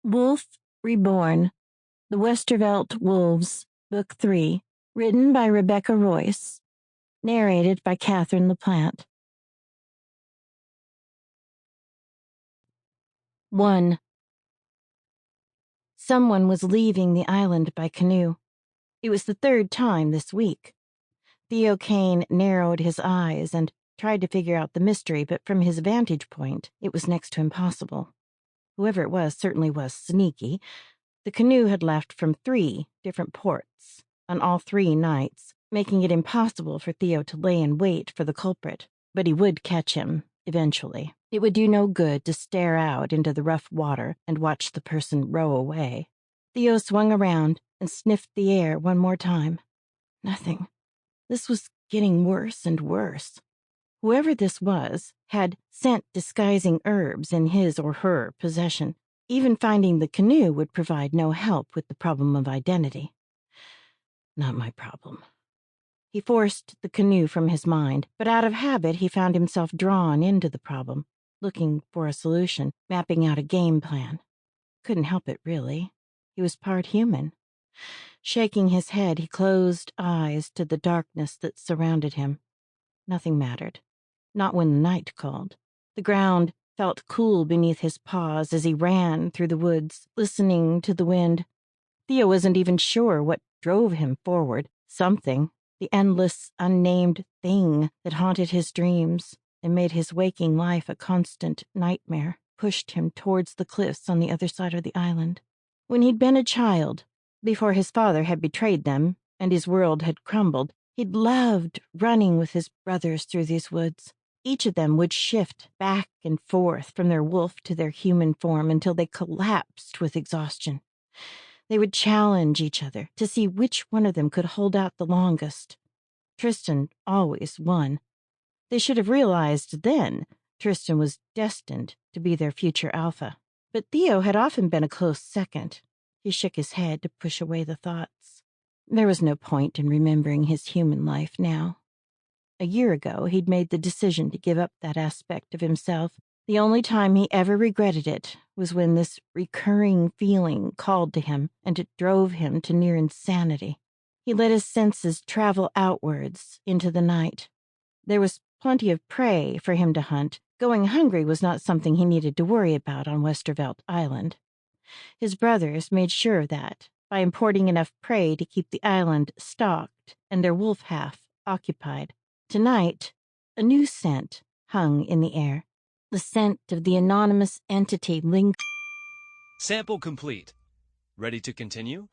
Wolf, Reborn, The Westervelt Wolves, Book 3, written by Rebecca Royce, narrated by Kathryn Laplante. 1. Someone was leaving the island by canoe. It was the third time this week. Theo Kane narrowed his eyes and tried to figure out the mystery, but from his vantage point, it was next to impossible. Whoever it was certainly was sneaky. The canoe had left from 3 different ports on all 3 nights, making it impossible for Theo to lay in wait for the culprit, but he would catch him eventually. It would do no good to stare out into the rough water and watch the person row away. Theo swung around and sniffed the air one more time. Nothing. This was getting worse and worse. Whoever this was had scent disguising herbs in his or her possession. Even finding the canoe would provide no help with the problem of identity. Not my problem. He forced the canoe from his mind, but out of habit he found himself drawn into the problem, looking for a solution, mapping out a game plan. Couldn't help it, really. He was part human. Shaking his head, he closed eyes to the darkness that surrounded him. Nothing mattered. Not when the night called. The ground felt cool beneath his paws as he ran through the woods, listening to the wind. Theo wasn't even sure what drove him forward. Something, the endless, unnamed thing that haunted his dreams and made his waking life a constant nightmare, pushed him towards the cliffs on the other side of the island. When he'd been a child, before his father had betrayed them and his world had crumbled, he'd loved running with his brothers through these woods. Each of them would shift back and forth from their wolf to their human form until they collapsed with exhaustion. They would challenge each other to see which one of them could hold out the longest. Tristan always won. They should have realized then Tristan was destined to be their future alpha. But Theo had often been a close second. He shook his head to push away the thoughts. There was no point in remembering his human life now. A year ago, he'd made the decision to give up that aspect of himself. The only time he ever regretted it was when this recurring feeling called to him, and it drove him to near insanity. He let his senses travel outwards into the night. There was plenty of prey for him to hunt. Going hungry was not something he needed to worry about on Westervelt Island. His brothers made sure of that by importing enough prey to keep the island stocked and their wolf half occupied. Tonight, a new scent hung in the air. The scent of the anonymous entity linked. Sample complete. Ready to continue?